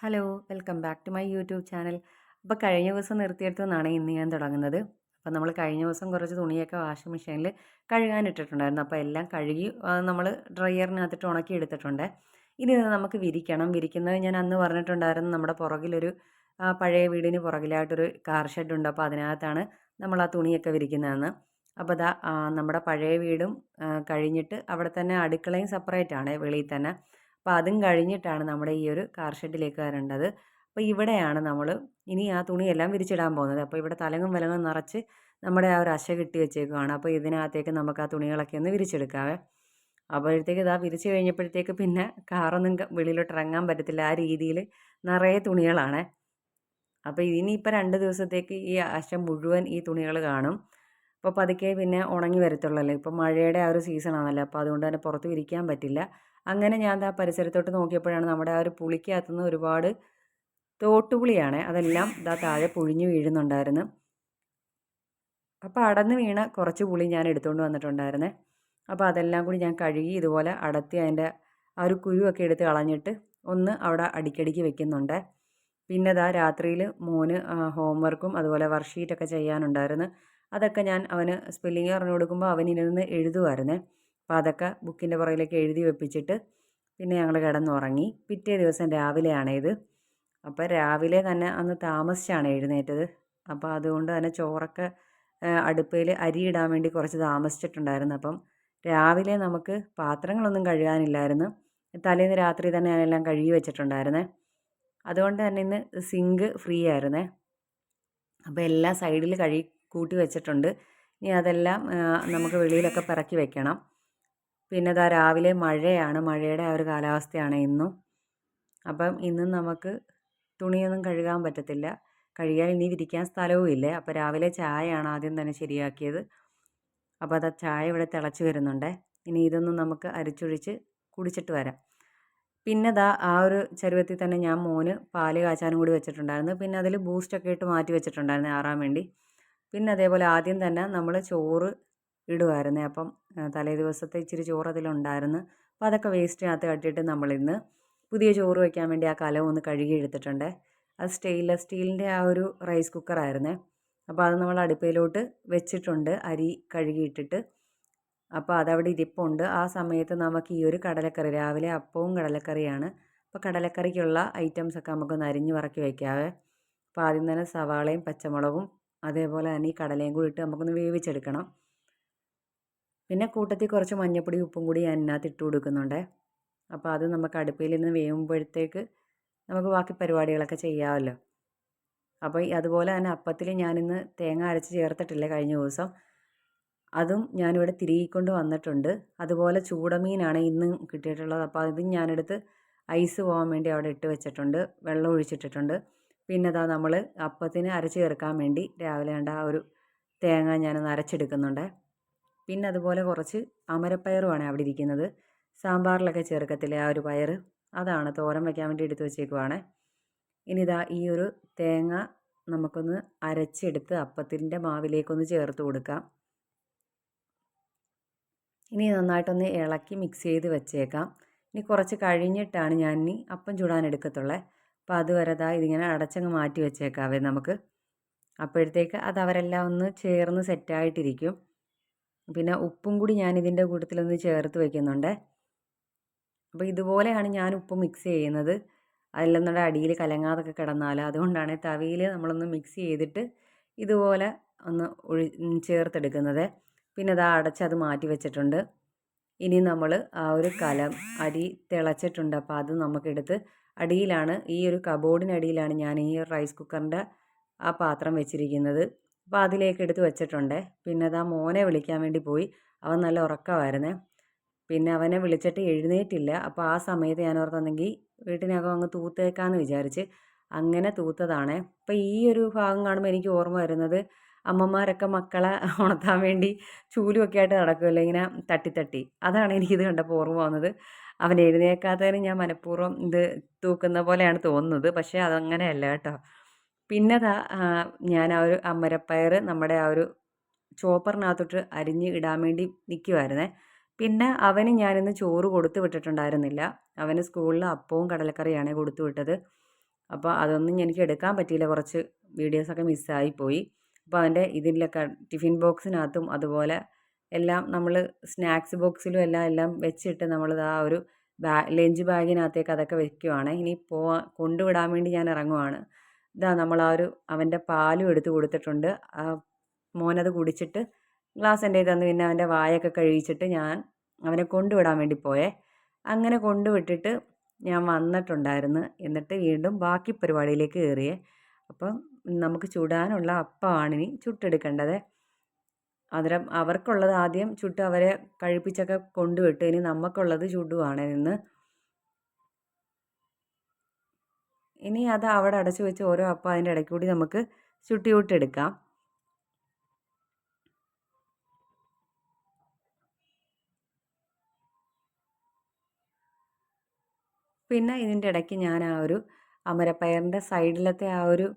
Hello, welcome back to my YouTube channel. അപ്പോൾ കഴിഞ്ഞ ദിവസം നിർത്തിയെടുത്തു നിന്നാണ് ഇന്ന് ഞാൻ തുടങ്ങുന്നത്. അപ്പോൾ നമ്മൾ കഴിഞ്ഞ ദിവസം കുറച്ച് തുണിയൊക്കെ വാഷിംഗ് മെഷീനിൽ കഴുകാനിട്ടിട്ടുണ്ടായിരുന്നു. അപ്പോൾ എല്ലാം കഴുകി നമ്മൾ ഡ്രയറിനകത്തിട്ട് ഉണക്കി എടുത്തിട്ടുണ്ട്. ഇനി ഇത് നമുക്ക് വിരിക്കണം. വിരിക്കുന്നത് ഞാൻ അന്ന് പറഞ്ഞിട്ടുണ്ടായിരുന്നു, നമ്മുടെ പുറകിലൊരു പഴയ വീടിന് പുറകിലായിട്ടൊരു കാർ ഷെഡുണ്ട്. അപ്പോൾ അതിനകത്താണ് നമ്മൾ ആ തുണിയൊക്കെ വിരിക്കുന്നതെന്ന്. അപ്പോൾ ദാ നമ്മുടെ പഴയ വീടും കഴിഞ്ഞിട്ട് അവിടെ തന്നെ അടുക്കളയും സെപ്പറേറ്റ് ആണ്, വെളിയിൽ തന്നെ. അപ്പോൾ അതും കഴിഞ്ഞിട്ടാണ് നമ്മുടെ ഈ ഒരു കാർ ഷെഡിലേക്ക് വരേണ്ടത്. അപ്പോൾ ഇവിടെയാണ് നമ്മൾ ഇനി ആ തുണിയെല്ലാം വിരിച്ചിടാൻ പോകുന്നത്. അപ്പോൾ ഇവിടെ തലങ്ങും വിലങ്ങും നിറച്ച് നമ്മുടെ ആ ഒരു അശ കെട്ടി വെച്ചേക്കുവാണ്. അപ്പോൾ ഇതിനകത്തേക്ക് നമുക്ക് ആ തുണികളൊക്കെ ഒന്ന് വിരിച്ചെടുക്കാവേ. അപ്പോഴത്തേക്ക് ഇതാ വിരിച്ച് കഴിഞ്ഞപ്പോഴത്തേക്ക് പിന്നെ കാറൊന്നും വെളിയിലോട്ട് ഇറങ്ങാൻ പറ്റത്തില്ല. ആ രീതിയിൽ നിറയെ തുണികളാണ്. അപ്പോൾ ഇനിയിപ്പോൾ 2 ദിവസത്തേക്ക് ഈ അശ മുഴുവൻ ഈ തുണികൾ കാണും. അപ്പോൾ പതുക്കെ പിന്നെ ഉണങ്ങി വരത്തുള്ളല്ലോ. ഇപ്പോൾ മഴയുടെ ആ ഒരു സീസണാണല്ലോ. അപ്പോൾ അതുകൊണ്ട് തന്നെ പുറത്ത് വിരിക്കാൻ പറ്റില്ല. അങ്ങനെ ഞാൻ ദാ പരിസരത്തോട്ട് നോക്കിയപ്പോഴാണ് നമ്മുടെ ആ ഒരു പുളിക്കകത്തുനിന്ന് ഒരുപാട് തോട്ടുപുളിയാണ്. അതെല്ലാം ദാ താഴെ പൊഴിഞ്ഞു വീഴുന്നുണ്ടായിരുന്നു. അപ്പോൾ അടന്ന് വീണ കുറച്ച് പുളി ഞാൻ എടുത്തുകൊണ്ട് വന്നിട്ടുണ്ടായിരുന്നേ. അപ്പോൾ അതെല്ലാം കൂടി ഞാൻ കഴുകി ഇതുപോലെ അടത്തി അതിൻ്റെ ആ ഒരു കുരുവൊക്കെ എടുത്ത് കളഞ്ഞിട്ട് ഒന്ന് അവിടെ അടിക്കടിക്ക് വെക്കുന്നുണ്ട്. പിന്നെ ദാ രാത്രിയിൽ മോന് ഹോംവർക്കും അതുപോലെ വർക്ക്ഷീറ്റൊക്കെ ചെയ്യാനുണ്ടായിരുന്നു. അതൊക്കെ ഞാൻ അവന് സ്പെല്ലിങ് പറഞ്ഞു കൊടുക്കുമ്പോൾ അവനിരുന്ന് എഴുതുമായിരുന്നേ. അപ്പോൾ അതൊക്കെ ബുക്കിൻ്റെ പുറകിലേക്ക് എഴുതി വെപ്പിച്ചിട്ട് പിന്നെ ഞങ്ങൾ കിടന്നുറങ്ങി. പിറ്റേ ദിവസം രാവിലെയാണ് ഇത്. അപ്പോൾ രാവിലെ തന്നെ അന്ന് താമസിച്ചാണ് എഴുന്നേറ്റത്. അപ്പോൾ അതുകൊണ്ട് തന്നെ ചോറൊക്കെ അടുപ്പയിൽ അരിയിടാൻ വേണ്ടി കുറച്ച് താമസിച്ചിട്ടുണ്ടായിരുന്നു. അപ്പം രാവിലെ നമുക്ക് പാത്രങ്ങളൊന്നും കഴുകാനില്ലായിരുന്നു. തലേന്ന് രാത്രി തന്നെ ഞാനെല്ലാം കഴുകി വെച്ചിട്ടുണ്ടായിരുന്നേ. അതുകൊണ്ട് തന്നെ ഇന്ന് സിങ്ക് ഫ്രീ ആയിരുന്നേ. അപ്പോൾ എല്ലാം സൈഡിൽ കഴുകി കൂട്ടി വെച്ചിട്ടുണ്ട്. ഇനി അതെല്ലാം നമുക്ക് വെളിയിലൊക്കെ പിറക്കി വെക്കണം. പിന്നെ ഇതാ രാവിലെ മഴയാണ്, മഴയുടെ ആ ഒരു കാലാവസ്ഥയാണ് ഇന്നും. അപ്പം ഇന്നും നമുക്ക് തുണിയൊന്നും കഴുകാൻ പറ്റത്തില്ല. കഴുകിയാൽ ഇനി വിരിക്കാൻ സ്ഥലവും ഇല്ലേ. അപ്പോൾ രാവിലെ ചായയാണ് ആദ്യം തന്നെ ശരിയാക്കിയത്. അപ്പോൾ അതാ ചായ ഇവിടെ തിളച്ച് വരുന്നുണ്ട്. ഇനി ഇതൊന്നും നമുക്ക് അരിച്ചൊഴിച്ച് കുടിച്ചിട്ട് വരാം. പിന്നെ ദാ ആ ഒരു ചരുവത്തിൽ തന്നെ ഞാൻ മോന് പാല് കാച്ചാനും കൂടി വെച്ചിട്ടുണ്ടായിരുന്നു. പിന്നെ അതിൽ ബൂസ്റ്റൊക്കെ ഇട്ട് മാറ്റി വെച്ചിട്ടുണ്ടായിരുന്നു ആറാൻ വേണ്ടി. പിന്നെ അതേപോലെ ആദ്യം തന്നെ നമ്മൾ ചോറ് ഇടുമായിരുന്നേ. അപ്പം തലേ ദിവസത്തെ ഇച്ചിരി ചോറ് അതിലുണ്ടായിരുന്നു. അപ്പോൾ അതൊക്കെ വേസ്റ്റിനകത്ത് തട്ടിയിട്ട് നമ്മളിന്ന് പുതിയ ചോറ് വയ്ക്കാൻ വേണ്ടി ആ കലം ഒന്ന് കഴുകി എടുത്തിട്ടുണ്ട്. അത് സ്റ്റെയിൻലെസ് സ്റ്റീലിൻ്റെ ആ ഒരു റൈസ് കുക്കറായിരുന്നേ. അപ്പോൾ അത് നമ്മൾ അടുപ്പയിലോട്ട് വെച്ചിട്ടുണ്ട് അരി കഴുകിയിട്ടിട്ട്. അപ്പോൾ അതവിടെ ഇരിപ്പുണ്ട്. ആ സമയത്ത് നമുക്ക് ഈ ഒരു കടലക്കറി, രാവിലെ അപ്പവും കടലക്കറിയാണ്. അപ്പോൾ കടലക്കറിക്കുള്ള ഐറ്റംസൊക്കെ നമുക്കൊന്ന് അരിഞ്ഞ് പറക്കി വയ്ക്കാവേ. അപ്പോൾ ആദ്യം തന്നെ സവാളയും പച്ചമുളകും അതേപോലെ തന്നെ ഈ കടലയും കൂടി ഇട്ട് നമുക്കൊന്ന് വേവിച്ചെടുക്കണം. പിന്നെ കൂട്ടത്തിൽ കുറച്ച് മഞ്ഞൾപ്പൊടി ഉപ്പും കൂടി ഞാൻ ഇതിനകത്ത് ഇട്ട് കൊടുക്കുന്നുണ്ട്. അപ്പോൾ അത് നമുക്ക് അടുപ്പിൽ നിന്ന് വേവുമ്പോഴത്തേക്ക് നമുക്ക് ബാക്കി പരിപാടികളൊക്കെ ചെയ്യാമല്ലോ. അപ്പോൾ അതുപോലെ തന്നെ അപ്പത്തിൽ ഞാനിന്ന് തേങ്ങ അരച്ച് ചേർത്തിട്ടില്ല കഴിഞ്ഞ ദിവസം. അതും ഞാനിവിടെ തിരുകിക്കൊണ്ട് വന്നിട്ടുണ്ട്. അതുപോലെ ചൂടമീനാണ് ഇന്നും കിട്ടിയിട്ടുള്ളത്. അപ്പോൾ അതും ഞാനെടുത്ത് ഐസ് പോകാൻ വേണ്ടി അവിടെ ഇട്ട് വെച്ചിട്ടുണ്ട്. വെള്ളം ഒഴിച്ചിട്ടിട്ടുണ്ട്. പിന്നെ അതാ നമ്മൾ അപ്പത്തിന് അരച്ച് ചേർക്കാൻ വേണ്ടി രാവിലെ കണ്ട ആ ഒരു തേങ്ങ ഞാനൊന്ന് അരച്ചെടുക്കുന്നുണ്ട്. പിന്നെ അതുപോലെ കുറച്ച് അമരപ്പയറുമാണ് അവിടെ ഇരിക്കുന്നത്. സാമ്പാറിലൊക്കെ ചേർക്കത്തില്ലേ ആ ഒരു പയർ, അതാണ് തോരൻ വയ്ക്കാൻ വേണ്ടി എടുത്ത് വെച്ചേക്കുവാണ്. ഇനി ഇതാ ഈ ഒരു തേങ്ങ നമുക്കൊന്ന് അരച്ചെടുത്ത് അപ്പത്തിൻ്റെ മാവിലേക്കൊന്ന് ചേർത്ത് കൊടുക്കാം. ഇനി നന്നായിട്ടൊന്ന് ഇളക്കി മിക്സ് ചെയ്ത് വെച്ചേക്കാം. ഇനി കുറച്ച് കഴിഞ്ഞിട്ടാണ് ഞാൻ ഇനി അപ്പം ചുടാൻ എടുക്കത്തുള്ളേ. അപ്പോൾ അതുവരെ ദാ ഇതിങ്ങനെ അടച്ചങ്ങ് മാറ്റി വെച്ചേക്കാവേ നമുക്ക്. അപ്പോഴത്തേക്ക് അത് അവരെല്ലാം ഒന്ന് ചേർന്ന് സെറ്റായിട്ടിരിക്കും. പിന്നെ ഉപ്പും കൂടി ഞാൻ ഇതിൻ്റെ കൂട്ടത്തിലൊന്ന് ചേർത്ത് വയ്ക്കുന്നുണ്ട്. അപ്പോൾ ഇതുപോലെയാണ് ഞാൻ ഉപ്പ് മിക്സ് ചെയ്യുന്നത്. അതിലെന്നുണ്ടെങ്കിൽ അടിയിൽ കലങ്ങാതൊക്കെ കിടന്നാൽ, അതുകൊണ്ടാണ് തവിയിൽ നമ്മളൊന്ന് മിക്സ് ചെയ്തിട്ട് ഇതുപോലെ ഒന്ന് ചേർത്തെടുക്കുന്നത്. പിന്നെ അത് അടച്ചത് മാറ്റി വെച്ചിട്ടുണ്ട്. ഇനി നമ്മൾ ആ ഒരു കലം അരി തിളച്ചിട്ടുണ്ട്. അപ്പോൾ അത് നമുക്കെടുത്ത് അടിയിലാണ്, ഈ ഒരു കബോർഡിനടിയിലാണ് ഞാൻ ഈ റൈസ് കുക്കറിൻ്റെ ആ പാത്രം വെച്ചിരിക്കുന്നത്. അപ്പോൾ അതിലേക്ക് എടുത്ത് വെച്ചിട്ടുണ്ട്. പിന്നെ അത് ആ മോനെ വിളിക്കാൻ വേണ്ടി പോയി. അവൻ നല്ല ഉറക്കമായിരുന്നേ. പിന്നെ അവനെ വിളിച്ചിട്ട് എഴുന്നേറ്റില്ല. അപ്പോൾ ആ സമയത്ത് ഞാൻ ഓർത്തെങ്കിൽ വീട്ടിനകം അങ്ങ് തൂത്തേക്കാമെന്ന് വിചാരിച്ച് അങ്ങനെ തൂത്തതാണേ. അപ്പോൾ ഈ ഒരു ഭാഗം കാണുമ്പോൾ എനിക്ക് ഓർമ്മ വരുന്നത്, അമ്മമാരൊക്കെ മക്കളെ ഉണർത്താൻ വേണ്ടി ചൂലുമൊക്കെ ആയിട്ട് നടക്കുമല്ലോ ഇങ്ങനെ തട്ടി തട്ടി. അതാണ് എനിക്കിത് കണ്ടപ്പോൾ ഓർമ്മ വന്നത്. അവൻ എഴുന്നേൽക്കാത്തതിന് ഞാൻ മനഃപൂർവ്വം ഇത് തൂക്കുന്ന പോലെയാണ് തോന്നുന്നത്. പക്ഷേ അതങ്ങനെയല്ല കേട്ടോ. പിന്നെ ഞാൻ ആ ഒരു അമരപ്പയർ നമ്മുടെ ആ ഒരു ചോപ്പറിനകത്തോട്ട് അരിഞ്ഞ് ഇടാൻ വേണ്ടി നിൽക്കുമായിരുന്നേ. പിന്നെ അവന് ഞാനിന്ന് ചോറ് കൊടുത്തു വിട്ടിട്ടുണ്ടായിരുന്നില്ല. അവന് സ്കൂളിൽ അപ്പവും കടലക്കറിയാണ് കൊടുത്തു വിട്ടത്. അപ്പോൾ അതൊന്നും എനിക്ക് എടുക്കാൻ പറ്റിയില്ല, കുറച്ച് വീഡിയോസൊക്കെ മിസ്സായിപ്പോയി. അപ്പോൾ അവൻ്റെ ഇതിലൊക്കെ ടിഫിൻ ബോക്സിനകത്തും അതുപോലെ എല്ലാം നമ്മൾ സ്നാക്സ് ബോക്സിലും എല്ലാം വെച്ചിട്ട് നമ്മളിത് ആ ഒരു ലഞ്ച് ബാഗിനകത്തേക്ക് അതൊക്കെ വെക്കുവാണ്. ഇനി കൊണ്ടുവിടാൻ വേണ്ടി ഞാൻ ഇറങ്ങുവാണ്. ഇതാ നമ്മൾ ആ ഒരു അവൻ്റെ പാലും എടുത്ത് കൊടുത്തിട്ടുണ്ട്. മോനത് കുടിച്ചിട്ട് ഗ്ലാസ് എൻ്റെ കയ്യിൽ തന്നു. പിന്നെ അവൻ്റെ വായൊക്കെ കഴിച്ചിട്ട് ഞാൻ അവനെ കൊണ്ടുവിടാൻ വേണ്ടി പോയേ. അങ്ങനെ കൊണ്ടുവിട്ടിട്ട് ഞാൻ വന്നിട്ടുണ്ടായിരുന്നു. എന്നിട്ട് വീണ്ടും ബാക്കി പരിപാടിയിലേക്ക് കയറിയേ. അപ്പം നമുക്ക് ചുടാനുള്ള അപ്പമാണിനി ചുട്ടെടുക്കേണ്ടത്. അന്നേരം അവർക്കുള്ളത് ആദ്യം ചുട്ട് അവരെ കഴിപ്പിച്ചൊക്കെ കൊണ്ടുവിട്ട് ഇനി നമുക്കുള്ളത് ചുടുവാണ് ഇന്ന്. ഇനി അത് അവിടെ അടച്ചു വെച്ച് ഓരോ അപ്പം അതിൻ്റെ ഇടയ്ക്ക് കൂടി നമുക്ക് ചുട്ടി ചുട്ടെടുക്കാം. പിന്നെ ഇതിൻ്റെ ഇടയ്ക്ക് ഞാൻ ആ ഒരു അമരപ്പയറിൻ്റെ സൈഡിലത്തെ ആ ഒരു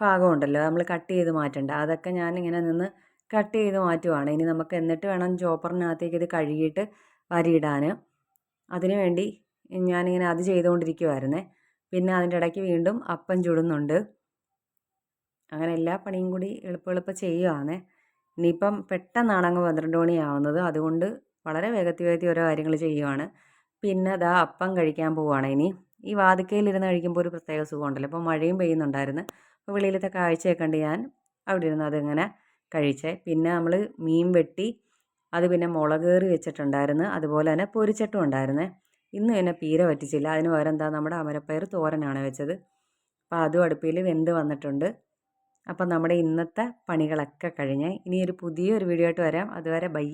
ഭാഗം ഉണ്ടല്ലോ നമ്മൾ കട്ട് ചെയ്ത് മാറ്റേണ്ട, അതൊക്കെ ഞാനിങ്ങനെ നിന്ന് കട്ട് ചെയ്ത് മാറ്റുവാണ്. ഇനി നമുക്ക് എന്നിട്ട് വേണം ചോപ്പറിനകത്തേക്ക് ഇത് കഴുകിയിട്ട് വരിയിടാൻ. അതിനു വേണ്ടി ഞാനിങ്ങനെ അത് ചെയ്തുകൊണ്ടിരിക്കുമായിരുന്നേ. പിന്നെ അതിൻ്റെ ഇടയ്ക്ക് വീണ്ടും അപ്പം ചുടുന്നുണ്ട്. അങ്ങനെ എല്ലാ പണിയും കൂടി എളുപ്പം ചെയ്യുവാണേ. ഇനിയിപ്പം പെട്ടെന്നാണ് അങ്ങ് 12 മണിയാവുന്നത്. അതുകൊണ്ട് വളരെ വേഗത്തിൽ ഓരോ കാര്യങ്ങൾ ചെയ്യുവാണ്. പിന്നെ അതാ അപ്പം കഴിക്കാൻ പോവുകയാണ് ഇനി. ഈ വാതിക്കയിലിരുന്ന് കഴിക്കുമ്പോൾ ഒരു പ്രത്യേക സുഖമുണ്ടല്ലോ. അപ്പോൾ മഴയും പെയ്യുന്നുണ്ടായിരുന്നു. അപ്പോൾ വെളിയിലത്തെ കാഴ്ചയൊക്കെ കണ്ട് ഞാൻ അവിടെ ഇരുന്ന് അതിങ്ങനെ കഴിച്ചേ. പിന്നെ നമ്മൾ മീൻ വെട്ടി അത് പിന്നെ മുളക് കറി വെച്ചിട്ടുണ്ടായിരുന്നു. അതുപോലെ തന്നെ പൊരിച്ചിട്ടും ഉണ്ടായിരുന്നേ. ഇന്ന് പിന്നെ പീര പറ്റിച്ചില്ല. അതിന് പകരം എന്താ നമ്മുടെ അമരപ്പയർ തോരനാണ് വെച്ചത്. അപ്പോൾ അതും അടുപ്പിൽ വെന്ത് വന്നിട്ടുണ്ട്. അപ്പം നമ്മുടെ ഇന്നത്തെ പണികളൊക്കെ കഴിഞ്ഞ് ഇനി ഒരു പുതിയൊരു വീഡിയോ ആയിട്ട് വരാം. അതുവരെ ബൈ.